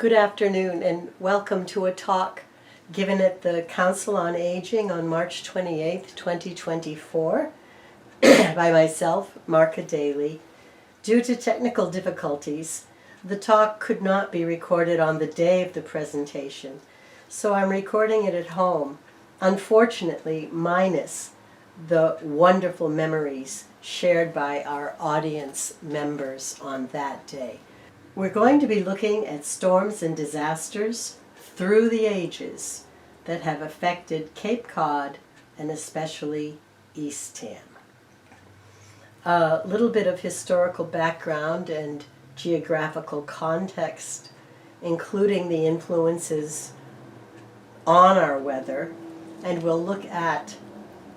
Good afternoon and welcome to a talk given at the Council on Aging on March 28th, 2024 by myself, Marca Daley. Due to technical difficulties, the talk could not be recorded on the day of the presentation, so I'm recording it at home, unfortunately minus the wonderful memories shared by our audience members on that day. We're going to be looking at storms and disasters through the ages that have affected Cape Cod and especially Eastham. A little bit of historical background and geographical context, including the influences on our weather, and we'll look at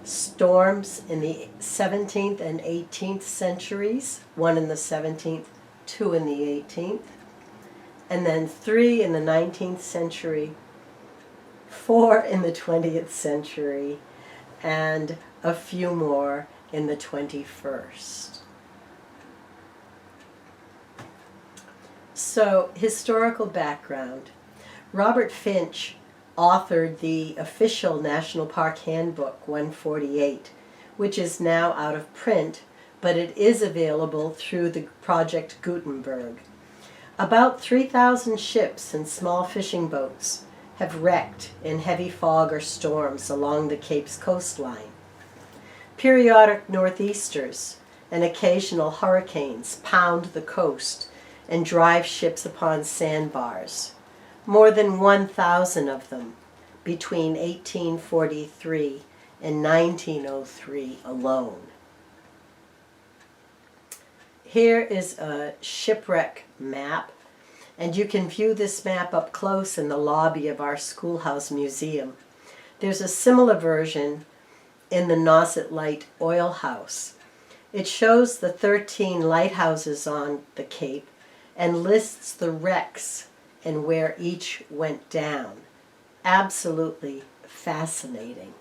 storms in the 17th and 18th centuries, one in the 17th, two in the 18th, and then three in the 19th century, four in the 20th century, and a few more in the 21st. So, historical background. Robert Finch authored the official National Park Handbook 148, which is now out of print, but it is available through the Project Gutenberg. About 3,000 ships and small fishing boats have wrecked in heavy fog or storms along the Cape's coastline. Periodic northeasters and occasional hurricanes pound the coast and drive ships upon sandbars, more than 1,000 of them between 1843 and 1903 alone. Here is a shipwreck map, and you can view this map up close in the lobby of our schoolhouse museum. There's a similar version in the Nauset Light Oil House. It shows the 13 lighthouses on the Cape and lists the wrecks and where each went down. Absolutely fascinating.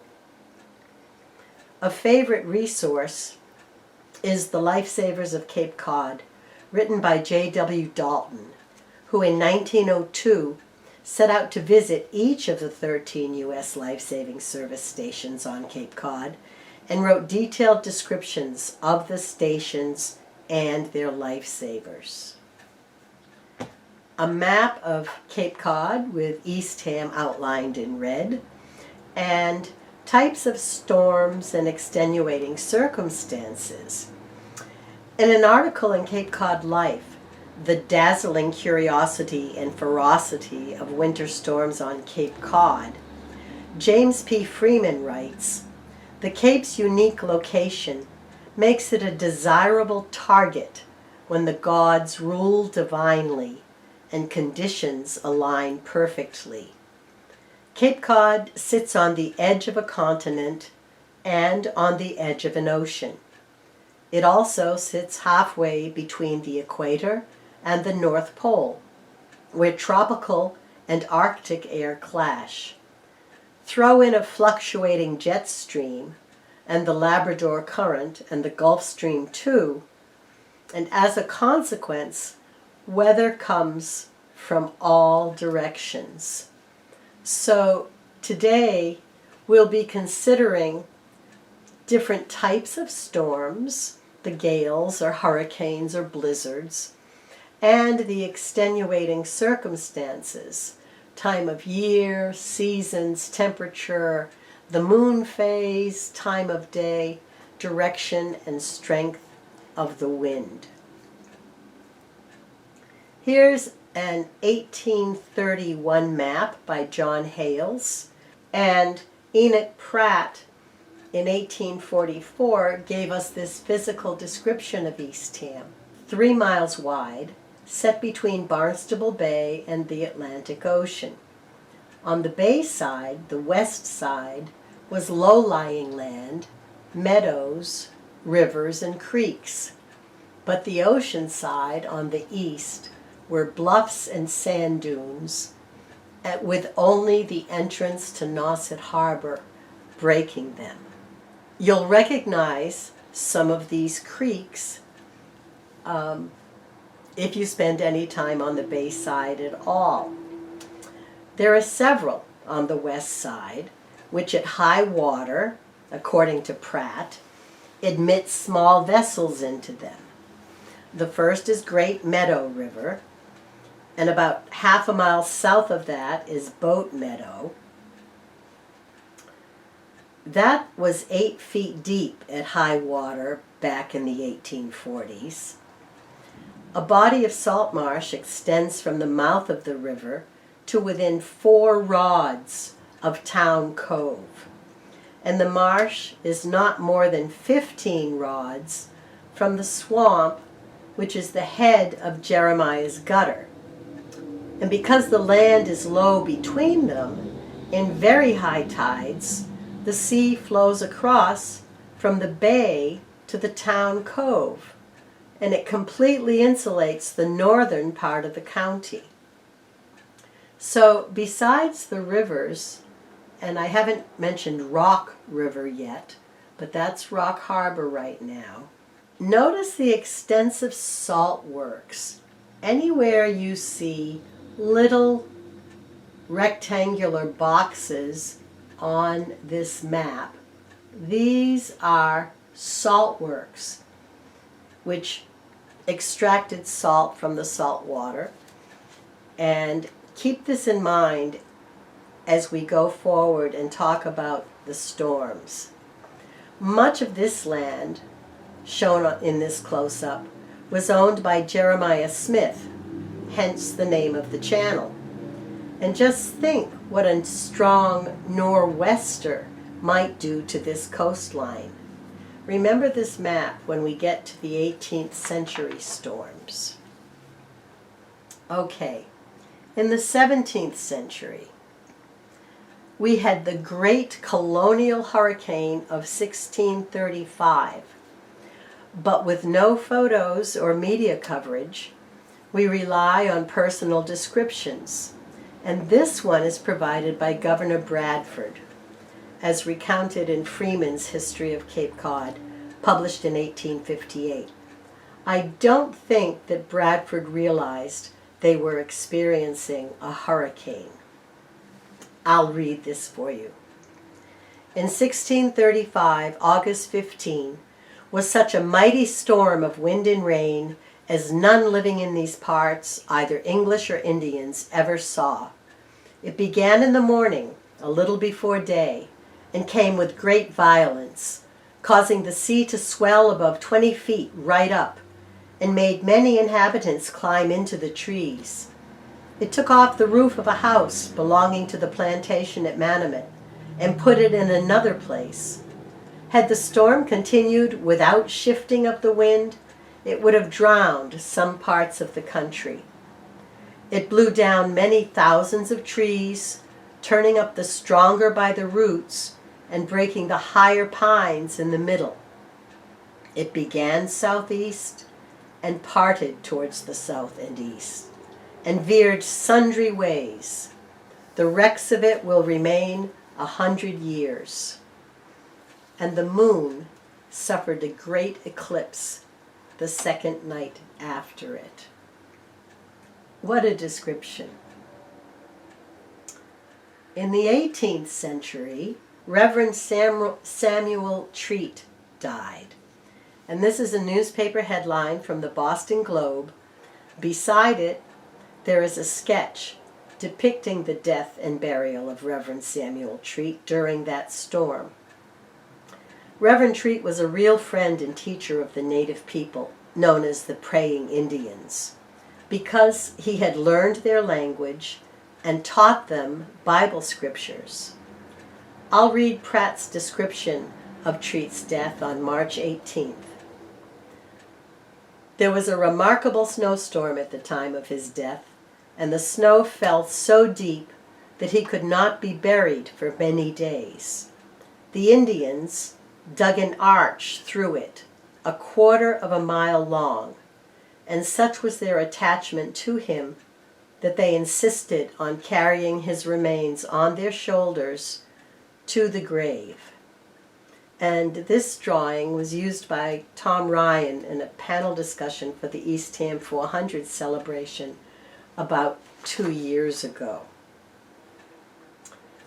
A favorite resource is The Lifesavers of Cape Cod, written by J.W. Dalton, who in 1902 set out to visit each of the 13 U.S. Life-Saving Service stations on Cape Cod and wrote detailed descriptions of the stations and their lifesavers. A map of Cape Cod with Eastham outlined in red, and types of storms and extenuating circumstances. In an article in Cape Cod Life, The Dazzling Curiosity and Ferocity of Winter Storms on Cape Cod, James P. Freeman writes, "The Cape's unique location makes it a desirable target when the gods rule divinely and conditions align perfectly. Cape Cod sits on the edge of a continent and on the edge of an ocean. It also sits halfway between the equator and the North Pole, where tropical and Arctic air clash. Throw in a fluctuating jet stream and the Labrador Current and the Gulf Stream too, and as a consequence, weather comes from all directions." So today we'll be considering different types of storms, the gales or hurricanes or blizzards, and the extenuating circumstances, time of year, seasons, temperature, the moon phase, time of day, direction and strength of the wind. Here's an 1831 map by John Hales, and Enoch Pratt in 1844 gave us this physical description of Eastham. 3 miles wide, set between Barnstable Bay and the Atlantic Ocean. On the bay side, the west side, was low-lying land, meadows, rivers, and creeks. But the ocean side, on the east, were bluffs and sand dunes, with only the entrance to Nauset Harbor breaking them. You'll recognize some of these creeks if you spend any time on the bay side at all. There are several on the west side, which at high water, according to Pratt, admit small vessels into them. The first is Great Meadow River, and about half a mile south of that is Boat Meadow. That was 8 feet deep at high water back in the 1840s. A body of salt marsh extends from the mouth of the river to within 4 rods of Town Cove, and the marsh is not more than 15 rods from the swamp, which is the head of Jeremiah's gutter. And because the land is low between them, in very high tides, the sea flows across from the bay to the Town Cove, and it completely insulates the northern part of the county. So besides the rivers, and I haven't mentioned Rock River yet, but that's Rock Harbor right now, notice the extensive salt works. Anywhere you see little rectangular boxes on this map, these are salt works, which extracted salt from the salt water. And keep this in mind as we go forward and talk about the storms. Much of this land, shown in this close-up, was owned by Jeremiah Smith, hence the name of the channel. And just think what a strong nor'wester might do to this coastline. Remember this map when we get to the 18th century storms. Okay, in the 17th century, we had the great colonial hurricane of 1635. But with no photos or media coverage, we rely on personal descriptions. And this one is provided by Governor Bradford, as recounted in Freeman's History of Cape Cod, published in 1858. I don't think that Bradford realized they were experiencing a hurricane. I'll read this for you. In 1635, August 15, was such a mighty storm of wind and rain as none living in these parts, either English or Indians, ever saw. It began in the morning, a little before day, and came with great violence, causing the sea to swell above 20 feet right up, and made many inhabitants climb into the trees. It took off the roof of a house belonging to the plantation at Manamet, and put it in another place. Had the storm continued without shifting of the wind, it would have drowned some parts of the country. It blew down many thousands of trees, turning up the stronger by the roots and breaking the higher pines in the middle. It began southeast and parted towards the south and east, and veered sundry ways. The wrecks of it will remain 100 years. And the moon suffered a great eclipse the second night after it. What a description. In the 18th century, Reverend Samuel Treat died. And this is a newspaper headline from the Boston Globe. Beside it, there is a sketch depicting the death and burial of Reverend Samuel Treat during that storm. Reverend Treat was a real friend and teacher of the native people, known as the Praying Indians, because he had learned their language and taught them Bible scriptures. I'll read Pratt's description of Treat's death on March 18th. There was a remarkable snowstorm at the time of his death, and the snow fell so deep that he could not be buried for many days. The Indians dug an arch through it, 1/4 mile long, and such was their attachment to him that they insisted on carrying his remains on their shoulders to the grave. And this drawing was used by Tom Ryan in a panel discussion for the Eastham 400 celebration about 2 years ago.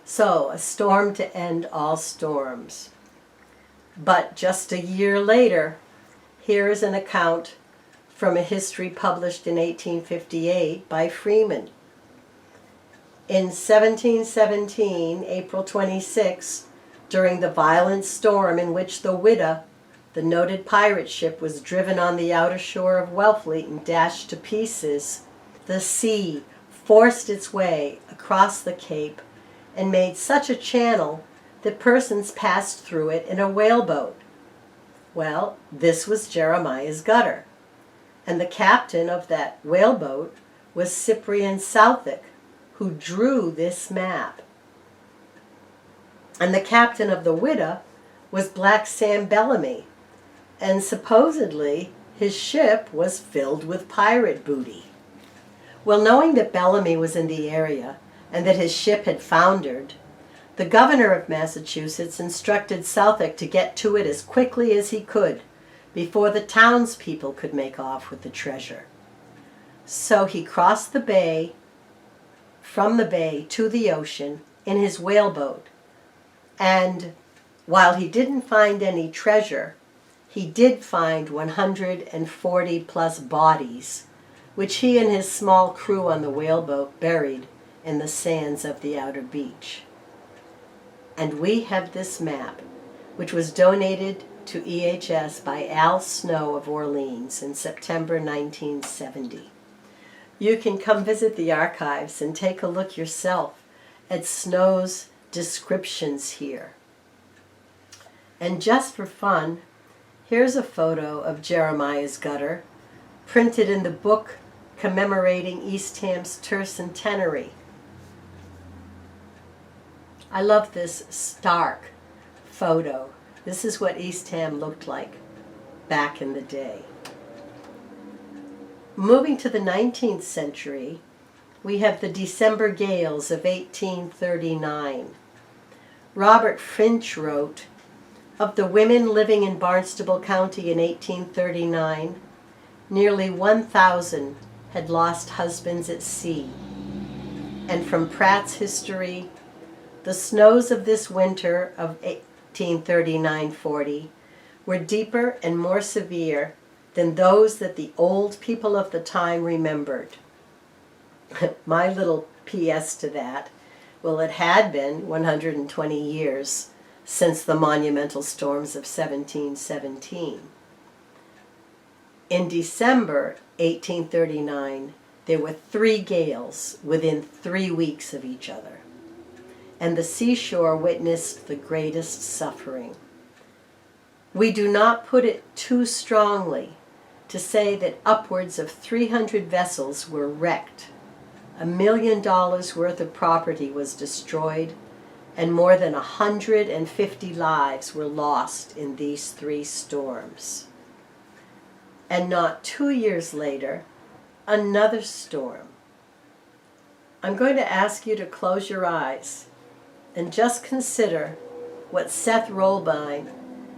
So, a storm to end all storms. But just a year later, here is an account from a history published in 1858 by Freeman. In 1717, April 26, during the violent storm in which the Whydah, the noted pirate ship, was driven on the outer shore of Wellfleet and dashed to pieces, the sea forced its way across the Cape and made such a channel that persons passed through it in a whaleboat. Well, this was Jeremiah's gutter, and the captain of that whaleboat was Cyprian Southwick, who drew this map. And the captain of the Whydah was Black Sam Bellamy, and supposedly his ship was filled with pirate booty. Well, knowing that Bellamy was in the area and that his ship had foundered, the governor of Massachusetts instructed Southwick to get to it as quickly as he could before the townspeople could make off with the treasure. So he crossed the bay, from the bay to the ocean, in his whaleboat. And while he didn't find any treasure, he did find 140 plus bodies, which he and his small crew on the whaleboat buried in the sands of the outer beach. And we have this map, which was donated to EHS by Al Snow of Orleans in September 1970. You can come visit the archives and take a look yourself at Snow's descriptions here. And just for fun, here's a photo of Jeremiah's gutter, printed in the book commemorating Eastham's tercentenary. I love this stark photo. This is what Eastham looked like back in the day. Moving to the 19th century, we have the December gales of 1839. Robert Finch wrote, "Of the women living in Barnstable County in 1839, nearly 1,000 had lost husbands at sea." And from Pratt's History, the snows of this winter of 1839-40 were deeper and more severe than those that the old people of the time remembered. My little PS to that, well, it had been 120 years since the monumental storms of 1717. In December 1839, there were 3 gales within 3 weeks of each other, and the seashore witnessed the greatest suffering. We do not put it too strongly to say that upwards of 300 vessels were wrecked, $1 million worth of property was destroyed, and more than 150 lives were lost in these 3 storms. And not 2 years later, another storm. I'm going to ask you to close your eyes and just consider what Seth Rollbine,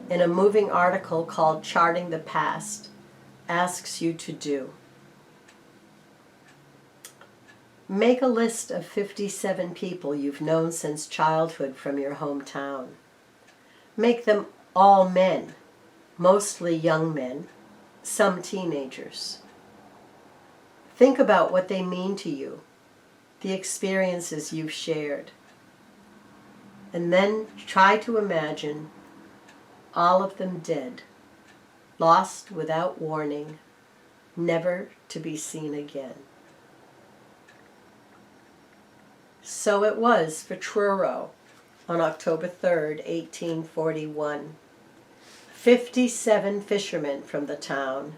in a moving article called Charting the Past, asks you to do. Make a list of 57 people you've known since childhood from your hometown. Make them all men, mostly young men, some teenagers. Think about what they mean to you, the experiences you've shared. And then try to imagine all of them dead, lost without warning, never to be seen again. So it was for Truro on October 3rd, 1841. 57 fishermen from the town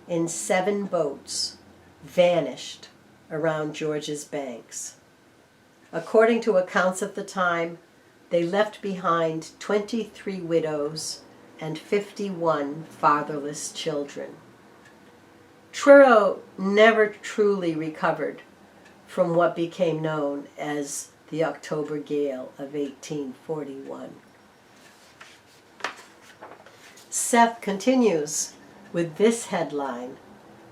in 7 boats vanished around George's banks. According to accounts of the time, they left behind 23 widows and 51 fatherless children. Truro never truly recovered from what became known as the October Gale of 1841. Seth continues with this headline,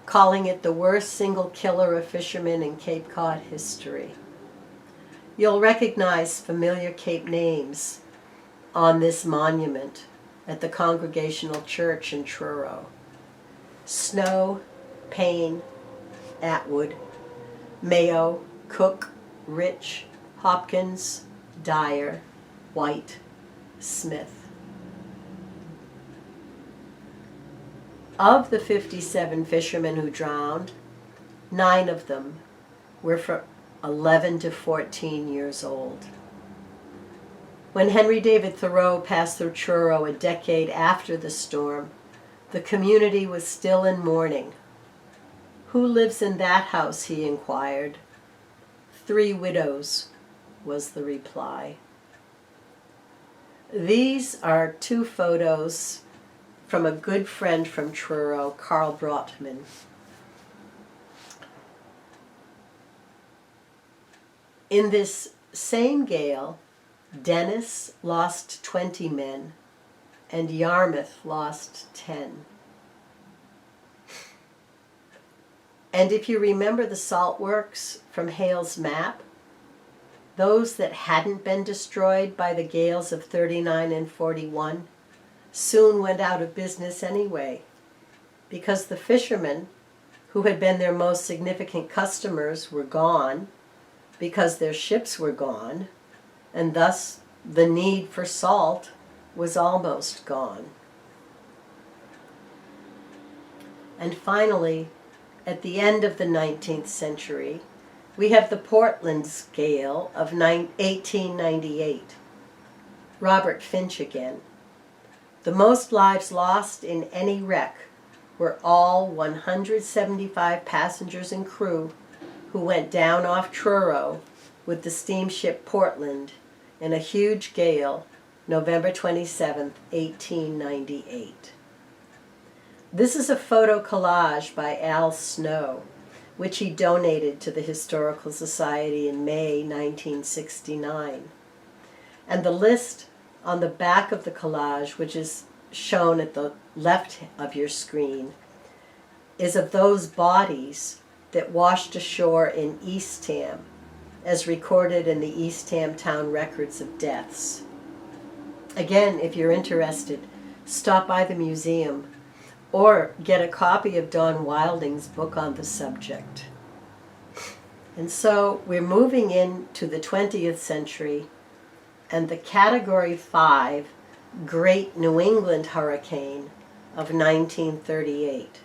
calling it the worst single killer of fishermen in Cape Cod history. You'll recognize familiar Cape names on this monument at the Congregational Church in Truro. Snow, Payne, Atwood, Mayo, Cook, Rich, Hopkins, Dyer, White, Smith. Of the 57 fishermen who drowned, 9 of them were from 11 to 14 years old. When Henry David Thoreau passed through Truro a decade after the storm, the community was still in mourning. "Who lives in that house?" he inquired. "3 widows," was the reply. These are 2 photos from a good friend from Truro, Carl Brotman. In this same gale, Dennis lost 20 men and Yarmouth lost 10. And if you remember the salt works from Hale's map, those that hadn't been destroyed by the gales of 39 and 41 soon went out of business anyway, because the fishermen, who had been their most significant customers, were gone, because their ships were gone, and thus the need for salt was almost gone. And finally, at the end of the 19th century, we have the Portland's gale of 1898. Robert Finch again. The most lives lost in any wreck were all 175 passengers and crew who went down off Truro with the steamship Portland in a huge gale, November 27, 1898. This is a photo collage by Al Snow, which he donated to the Historical Society in May 1969. And the list on the back of the collage, which is shown at the left of your screen, is of those bodies that washed ashore in Eastham, as recorded in the Eastham Town Records of Deaths. Again, if you're interested, stop by the museum or get a copy of Don Wilding's book on the subject. And so we're moving into the 20th century and the Category 5 Great New England Hurricane of 1938.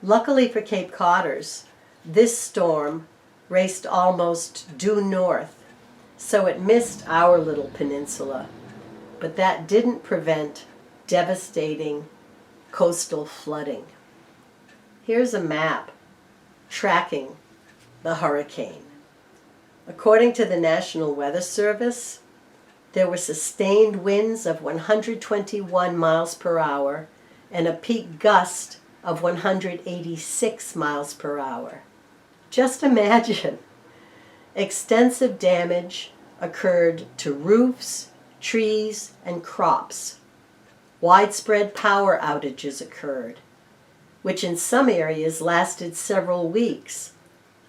Luckily for Cape Codders, this storm raced almost due north, so it missed our little peninsula, but that didn't prevent devastating coastal flooding. Here's a map tracking the hurricane. According to the National Weather Service, there were sustained winds of 121 miles per hour and a peak gust of 186 miles per hour. Just imagine. Extensive damage occurred to roofs, trees, and crops. Widespread power outages occurred, which in some areas lasted several weeks,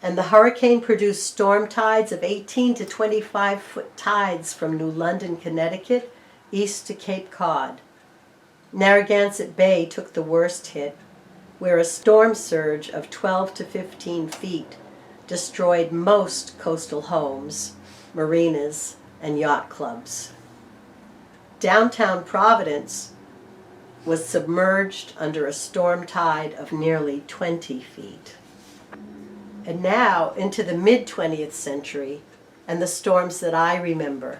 and the hurricane produced storm tides of 18 to 25-foot tides from New London, Connecticut, east to Cape Cod. Narragansett Bay took the worst hit, where a storm surge of 12 to 15 feet destroyed most coastal homes, marinas, and yacht clubs. Downtown Providence was submerged under a storm tide of nearly 20 feet. And now into the mid-20th century and the storms that I remember.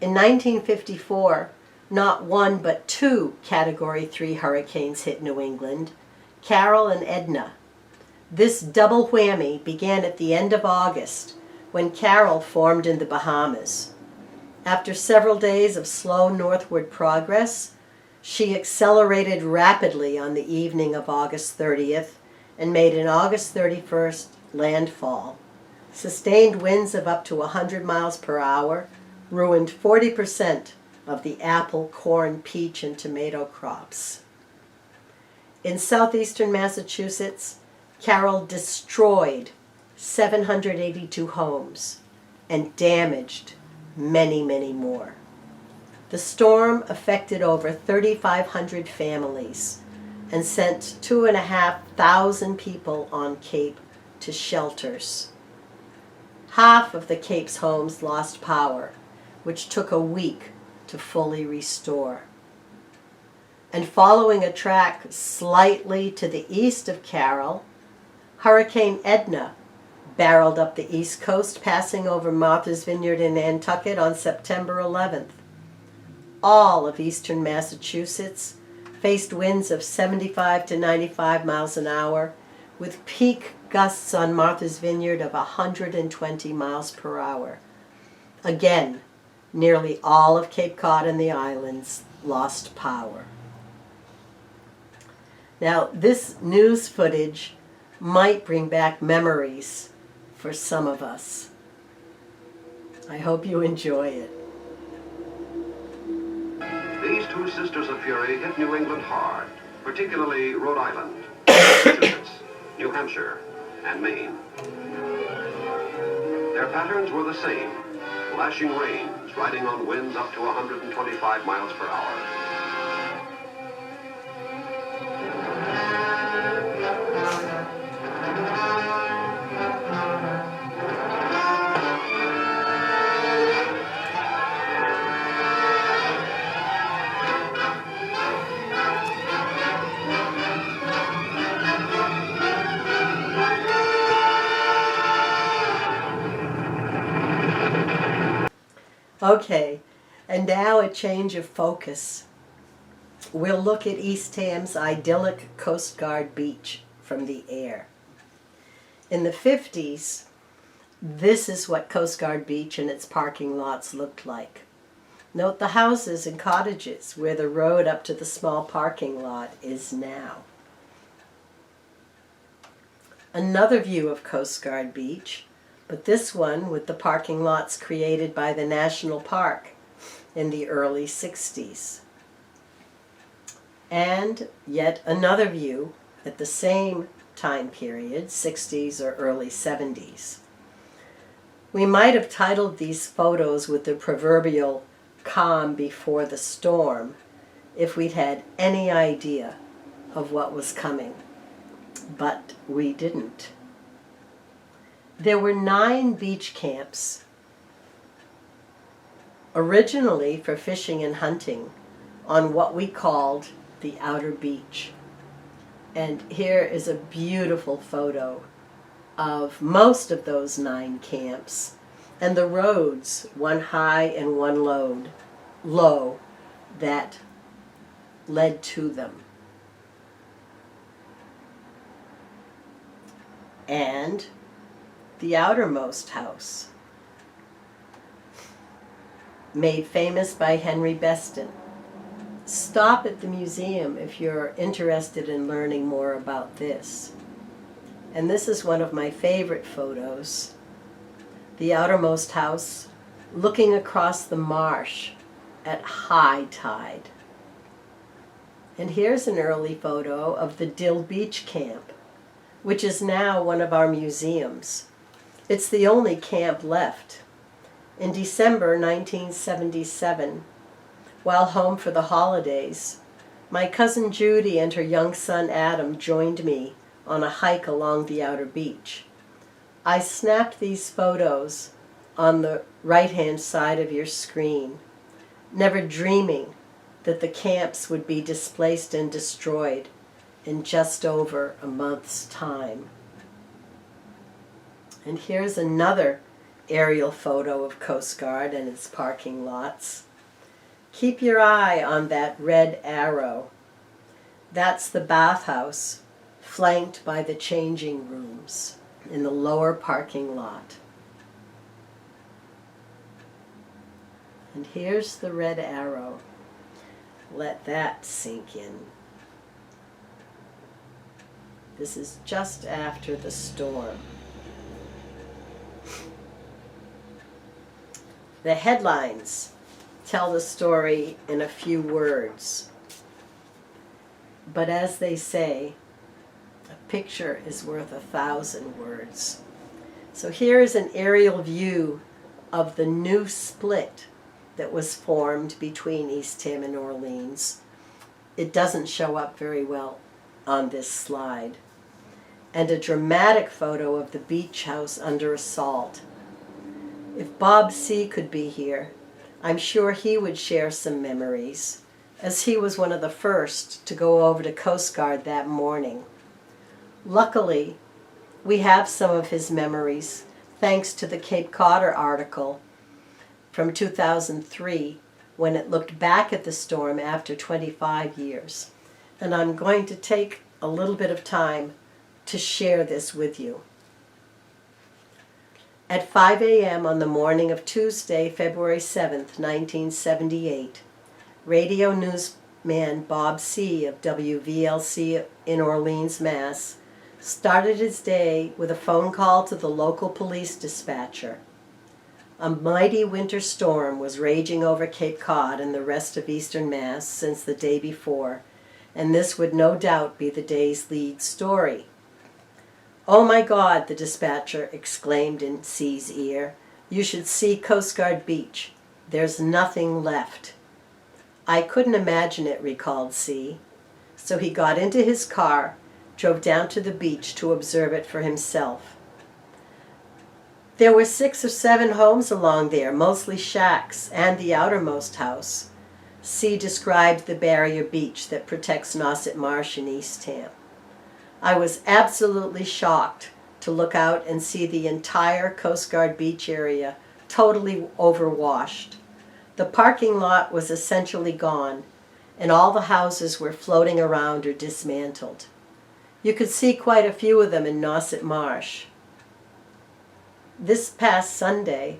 In 1954, not one but 2 Category 3 hurricanes hit New England, Carol and Edna. This double whammy began at the end of August, when Carol formed in the Bahamas. After several days of slow northward progress, she accelerated rapidly on the evening of August 30th and made an August 31st landfall. Sustained winds of up to 100 miles per hour ruined 40% of the apple, corn, peach, and tomato crops. In southeastern Massachusetts, Carol destroyed 782 homes and damaged many, many more. The storm affected over 3,500 families and sent 2,500 people on Cape to shelters. Half of the Cape's homes lost power, which took a week to fully restore. And following a track slightly to the east of Carol, Hurricane Edna barreled up the east coast, passing over Martha's Vineyard in Nantucket on September 11th. All of eastern Massachusetts faced winds of 75 to 95 miles an hour, with peak gusts on Martha's Vineyard of 120 miles per hour. Again, nearly all of Cape Cod and the islands lost power. Now, this news footage might bring back memories for some of us. I hope you enjoy it. These two sisters of fury hit New England hard, particularly Rhode Island, Massachusetts, New Hampshire, and Maine. Their patterns were the same, lashing rains riding on winds up to 125 miles per hour. Okay, and now a change of focus. We'll look at Eastham's idyllic Coast Guard beach from the air. In the 50s, this is what Coast Guard Beach and its parking lots looked like. Note the houses and cottages where the road up to the small parking lot is now. Another view of Coast Guard Beach, but this one with the parking lots created by the National Park in the early 60s. And yet another view at the same time period, 60s or early 70s. We might have titled these photos with the proverbial calm before the storm if we'd had any idea of what was coming, but we didn't. There were 9 beach camps, originally for fishing and hunting, on what we called the outer beach. And here is a beautiful photo of most of those 9 camps and the roads, one high and one low, that led to them. And the outermost house, made famous by Henry Beston. Stop at the museum if you're interested in learning more about this. And this is one of my favorite photos. The outermost house looking across the marsh at high tide. And here's an early photo of the Dill Beach Camp, which is now one of our museums. It's the only camp left. In December 1977, while home for the holidays, my cousin Judy and her young son Adam joined me on a hike along the outer beach. I snapped these photos on the right-hand side of your screen, never dreaming that the camps would be displaced and destroyed in just over a month's time. And here's another aerial photo of Coast Guard and its parking lots. Keep your eye on that red arrow. That's the bathhouse, flanked by the changing rooms in the lower parking lot. And here's the red arrow. Let that sink in. This is just after the storm. The headlines tell the story in a few words. But as they say, a picture is worth 1,000 words. So here is an aerial view of the new split that was formed between Eastham and Orleans. It doesn't show up very well on this slide. And a dramatic photo of the beach house under assault. If Bob C. could be here, I'm sure he would share some memories, as he was one of the first to go over to Coast Guard that morning. Luckily, we have some of his memories thanks to the Cape Cod article from 2003 when it looked back at the storm after 25 years. And I'm going to take a little bit of time to share this with you. At 5 a.m. on the morning of Tuesday, February 7th, 1978, radio newsman Bob C. of WVLC in Orleans, Mass., started his day with a phone call to the local police dispatcher. A mighty winter storm was raging over Cape Cod and the rest of eastern Mass since the day before, and this would no doubt be the day's lead story. "Oh my God," the dispatcher exclaimed in C's ear, "you should see Coast Guard Beach. There's nothing left." I couldn't imagine it, recalled C. So he got into his car, drove down to the beach to observe it for himself. There were 6 or 7 homes along there, mostly shacks, and the outermost house. C described the barrier beach that protects Nauset Marsh in Eastham. I was absolutely shocked to look out and see the entire Coast Guard beach area totally overwashed. The parking lot was essentially gone, and all the houses were floating around or dismantled. You could see quite a few of them in Nauset Marsh. This past Sunday,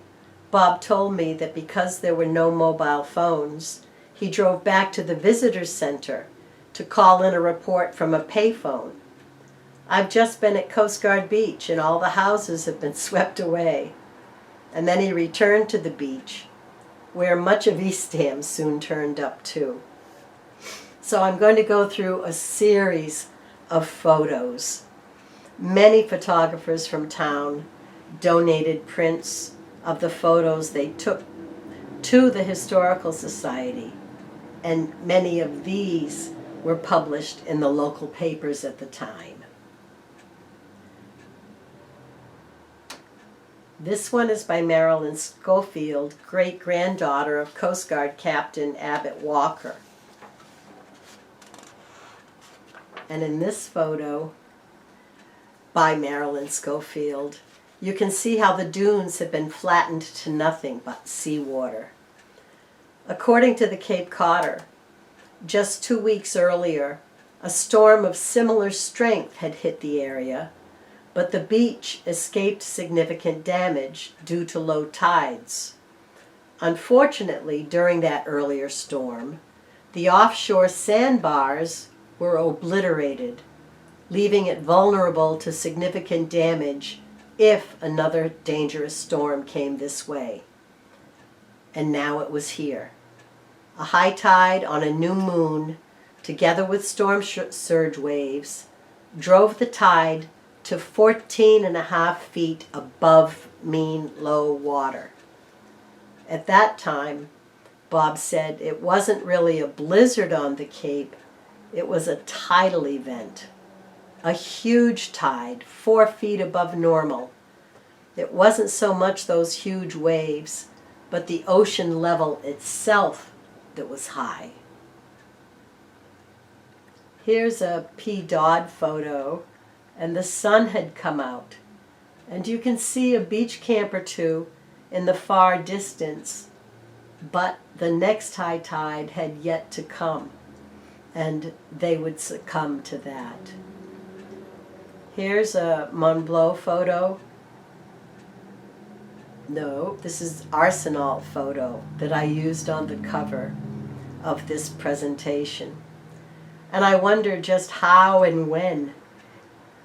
Bob told me that because there were no mobile phones, he drove back to the visitor center to call in a report from a payphone. "I've just been at Coast Guard Beach and all the houses have been swept away." And then he returned to the beach, where much of Eastham soon turned up too. So I'm going to go through a series of photos. Many photographers from town donated prints of the photos they took to the Historical Society, and many of these were published in the local papers at the time. This one is by Marilyn Schofield, great-granddaughter of Coast Guard Captain Abbott Walker. And in this photo, by Marilyn Schofield, you can see how the dunes have been flattened to nothing but seawater. According to the Cape Codder, just 2 weeks earlier, a storm of similar strength had hit the area, but the beach escaped significant damage due to low tides. Unfortunately, during that earlier storm, the offshore sandbars were obliterated, leaving it vulnerable to significant damage if another dangerous storm came this way. And now it was here. A high tide on a new moon, together with storm surge waves, drove the tide to 14.5 feet above mean low water. At that time, Bob said it wasn't really a blizzard on the Cape, it was a tidal event. A huge tide, 4 feet above normal. It wasn't so much those huge waves, but the ocean level itself that was high. Here's a P. Dodd photo, and the sun had come out. And you can see a beach camp or two in the far distance, but the next high tide had yet to come, and they would succumb to that. Here's a Mont Blanc photo. No, this is Arsenal photo that I used on the cover of this presentation. And I wonder just how and when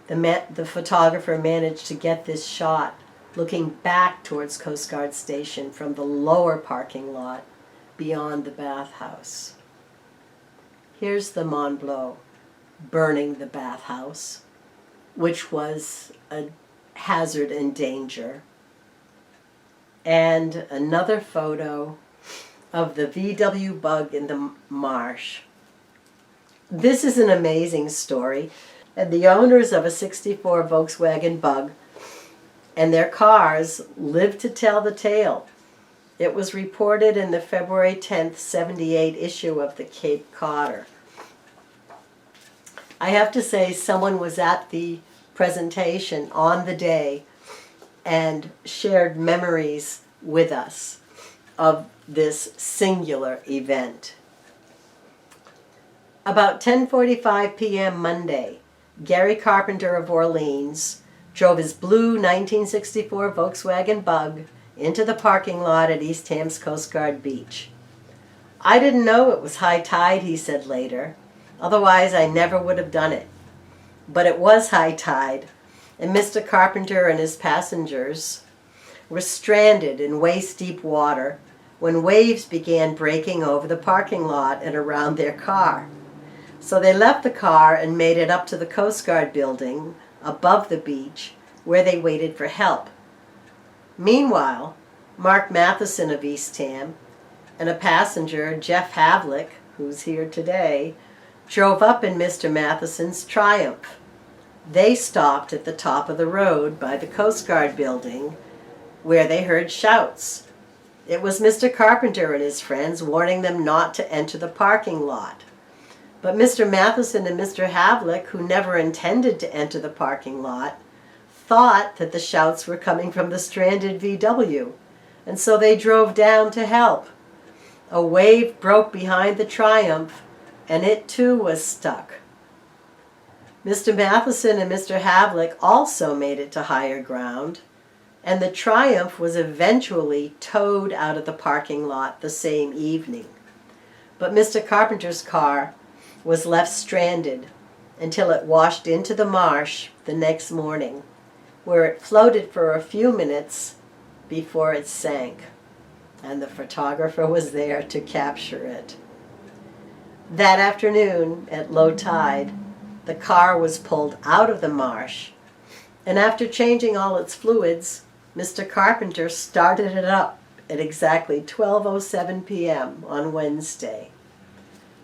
the photographer managed to get this shot looking back towards Coast Guard Station from the lower parking lot beyond the bathhouse. Here's the Mont Blanc burning the bathhouse, which was a hazard and danger. And another photo of the VW bug in the marsh. This is an amazing story. And the owners of a '64 Volkswagen Bug and their cars lived to tell the tale. It was reported in the February 10th, '78 issue of the Cape Codder. I have to say, someone was at the presentation on the day and shared memories with us of this singular event. About 10:45 p.m. Monday, Gary Carpenter of Orleans drove his blue 1964 Volkswagen Bug into the parking lot at Eastham's Coast Guard Beach. "I didn't know it was high tide," he said later. "Otherwise, I never would have done it." But it was high tide, and Mr. Carpenter and his passengers were stranded in waist-deep water when waves began breaking over the parking lot and around their car. So they left the car and made it up to the Coast Guard building above the beach, where they waited for help. Meanwhile, Mark Matheson of Eastham and a passenger, Jeff Havlick, who's here today, drove up in Mr. Matheson's Triumph. They stopped at the top of the road by the Coast Guard building, where they heard shouts. It was Mr. Carpenter and his friends warning them not to enter the parking lot. But Mr. Matheson and Mr. Havlick, who never intended to enter the parking lot, thought that the shouts were coming from the stranded VW, and so they drove down to help. A wave broke behind the Triumph, and it too was stuck. Mr. Matheson and Mr. Havlick also made it to higher ground, and the Triumph was eventually towed out of the parking lot the same evening. But Mr. Carpenter's car was left stranded until it washed into the marsh the next morning, where it floated for a few minutes before it sank, and the photographer was there to capture it. That afternoon, at low tide, the car was pulled out of the marsh, and after changing all its fluids, Mr. Carpenter started it up at exactly 12:07 p.m. on Wednesday.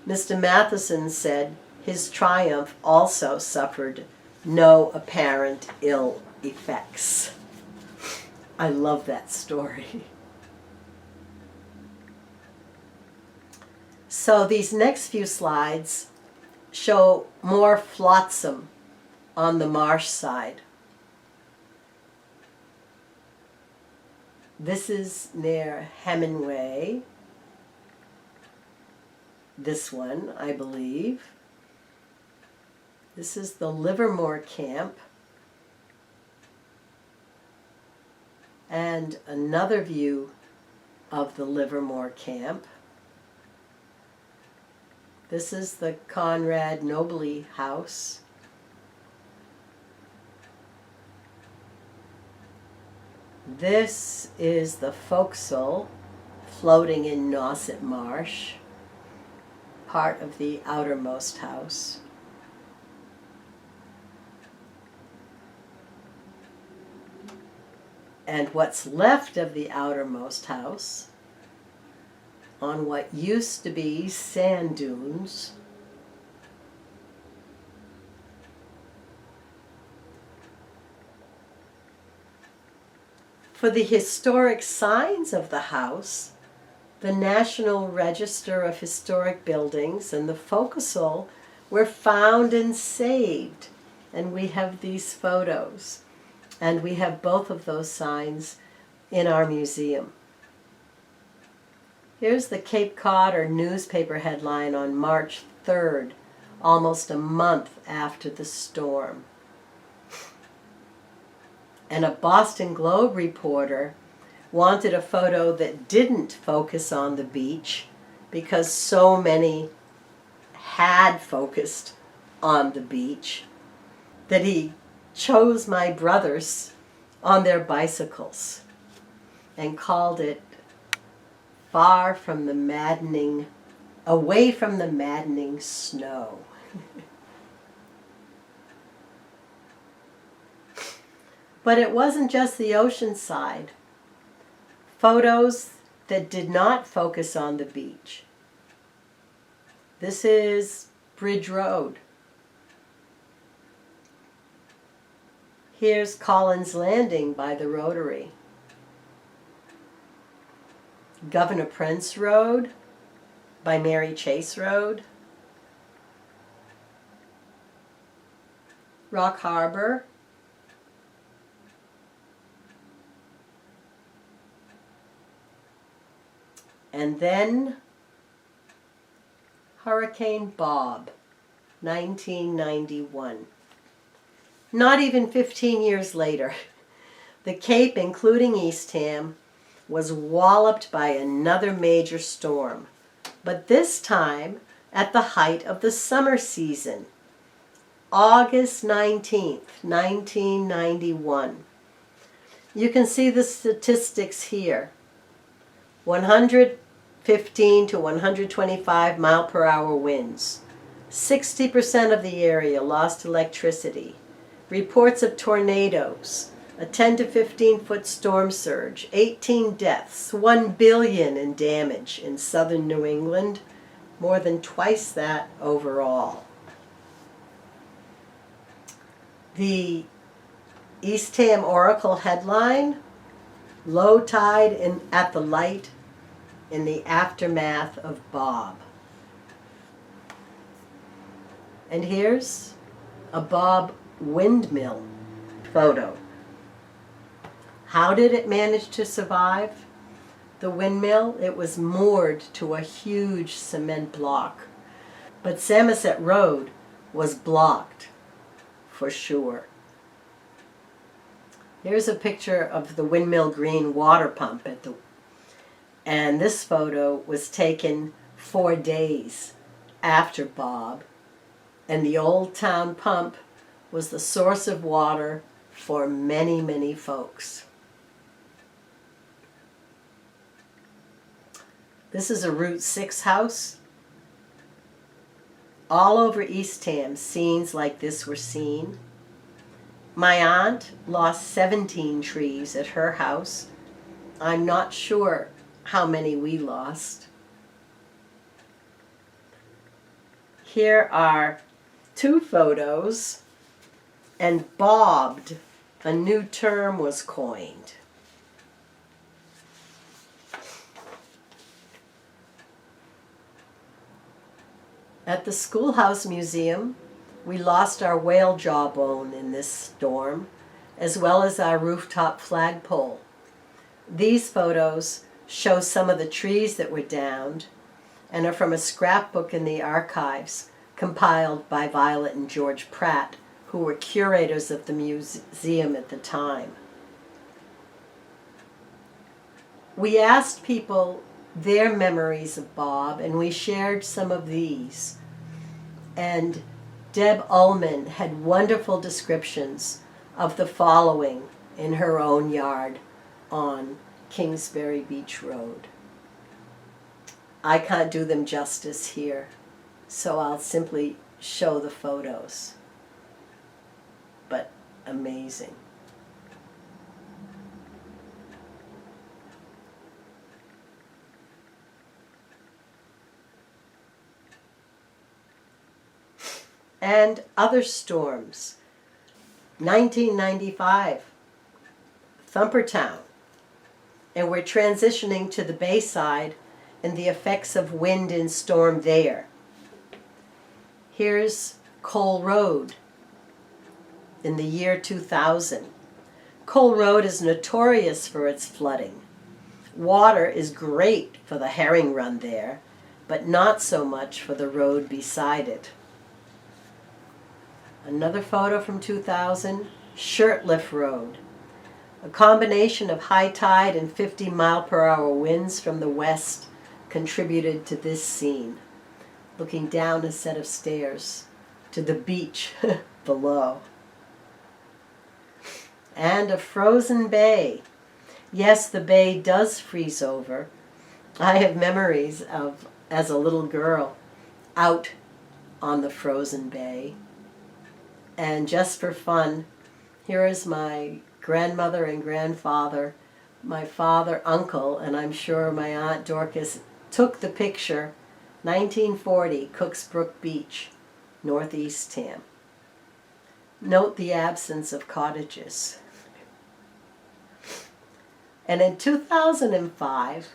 Mr. Matheson said his Triumph also suffered no apparent ill effects. I love that story. So these next few slides show more flotsam on the marsh side. This is near Hemingway. This one, I believe. This is the Livermore camp. And another view of the Livermore camp. This is the Conrad Nobley house. This is the forecastle floating in Nauset Marsh, part of the outermost house. And what's left of the outermost house on what used to be sand dunes for the historic signs of the house, the National Register of Historic Buildings and the forecastle were found and saved. And we have these photos. And we have both of those signs in our museum. Here's the Cape Cod newspaper headline on March 3rd, almost a month after the storm. And a Boston Globe reporter wanted a photo that didn't focus on the beach because so many had focused on the beach that he chose my brothers on their bicycles and called it far from the maddening, away from the maddening snow. But it wasn't just the ocean side. Photos that did not focus on the beach. This is Bridge Road. Here's Collins Landing by the Rotary. Governor Prince Road by Mary Chase Road. Rock Harbor. And then Hurricane Bob, 1991. Not even 15 years later, the Cape, including Eastham, was walloped by another major storm, but this time at the height of the summer season, August 19th, 1991. You can see the statistics here. 115 to 125 mile per hour winds. 60% of the area lost electricity. Reports of tornadoes. A 10 to 15 foot storm surge. 18 deaths. 1 billion in damage in southern New England. More than twice that overall. The Eastham Oracle headline, low tide at the light in the aftermath of Bob. And here's a Bob windmill photo. How did it manage to survive? The windmill, it was moored to a huge cement block. But Samoset Road was blocked, for sure. Here's a picture of the Windmill Green water pump and this photo was taken 4 days after Bob, and the old town pump was the source of water for many, many folks. This is a Route 6 house. All over Eastham, scenes like this were seen. My aunt lost 17 trees at her house. I'm not sure how many we lost. Here are 2 photos, and bobbed, a new term was coined. At the Schoolhouse Museum, we lost our whale jawbone in this storm, as well as our rooftop flagpole. These photos show some of the trees that were downed and are from a scrapbook in the archives compiled by Violet and George Pratt, who were curators of the museum at the time. We asked people their memories of Bob, and we shared some of these. And Deb Ullman had wonderful descriptions of the following in her own yard on Kingsbury Beach Road. I can't do them justice here, so I'll simply show the photos. But amazing. And other storms. 1995, Thumpertown. And we're transitioning to the Bayside and the effects of wind and storm there. Here's Cole Road in the year 2000. Cole Road is notorious for its flooding. Water is great for the herring run there, but not so much for the road beside it. Another photo from 2000, Shirtlift Road. A combination of high tide and 50 mile per hour winds from the west contributed to this scene, looking down a set of stairs to the beach below. And a frozen bay. Yes, the bay does freeze over, I have memories of, as a little girl, out on the frozen bay. And just for fun, here is my grandmother and grandfather, my father, uncle, and I'm sure my Aunt Dorcas took the picture, 1940, Cooksbrook Beach, Northeast Tam. Note the absence of cottages. And in 2005,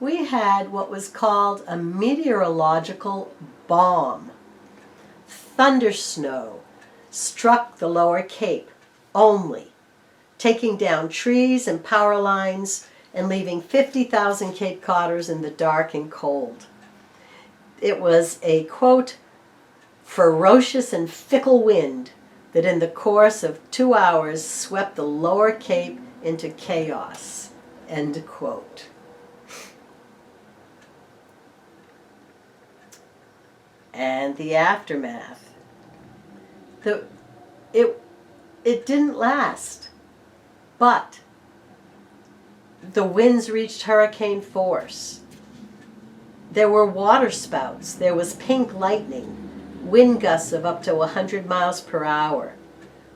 we had what was called a meteorological bomb. Thundersnow struck the lower Cape only, taking down trees and power lines and leaving 50,000 Cape Codders in the dark and cold. It was a, quote, ferocious and fickle wind that in the course of 2 hours swept the lower Cape into chaos, end quote. And the aftermath. It didn't last, but the winds reached hurricane force. There were water spouts, there was pink lightning, wind gusts of up to 100 miles per hour.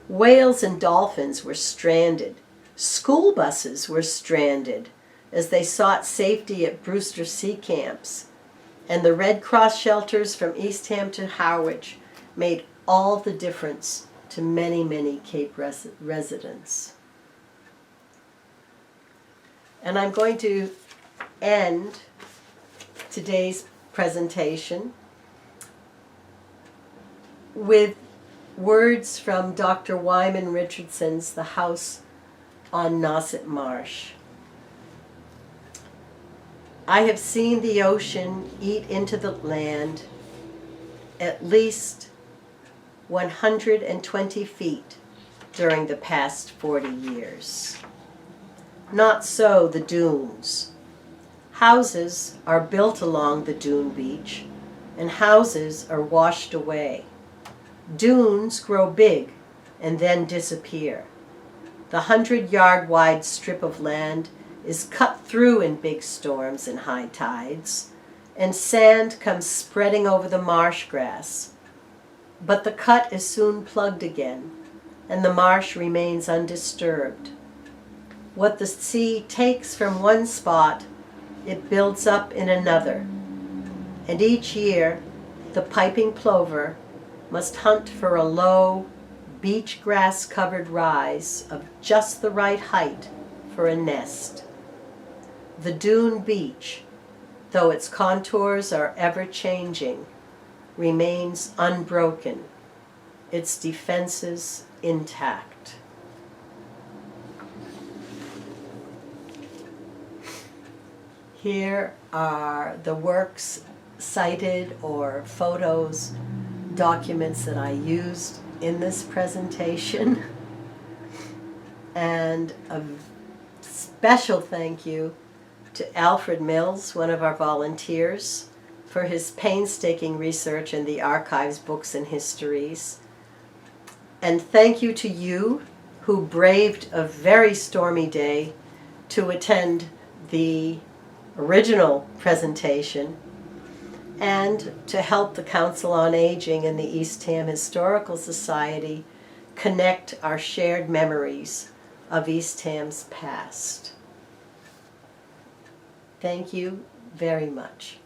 Whales and dolphins were stranded. School buses were stranded as they sought safety at Brewster Sea Camps. And the Red Cross shelters from Eastham to Harwich made all the difference to many, many Cape residents. And I'm going to end today's presentation with words from Dr. Wyman Richardson's The House on Nauset Marsh. I have seen the ocean eat into the land at least 120 feet during the past 40 years. Not so the dunes. Houses are built along the dune beach, and houses are washed away. Dunes grow big and then disappear. The 100-yard wide strip of land is cut through in big storms and high tides, and sand comes spreading over the marsh grass. But the cut is soon plugged again, and the marsh remains undisturbed. What the sea takes from one spot, it builds up in another, and each year the piping plover must hunt for a low, beach grass-covered rise of just the right height for a nest. The dune beach, though its contours are ever-changing, remains unbroken, its defenses intact. Here are the works cited or photos, documents that I used in this presentation. And a special thank you to Alfred Mills, one of our volunteers, for his painstaking research in the archives, books, and histories. And thank you to you who braved a very stormy day to attend the original presentation and to help the Council on Aging and the Eastham Historical Society connect our shared memories of Eastham's past. Thank you very much.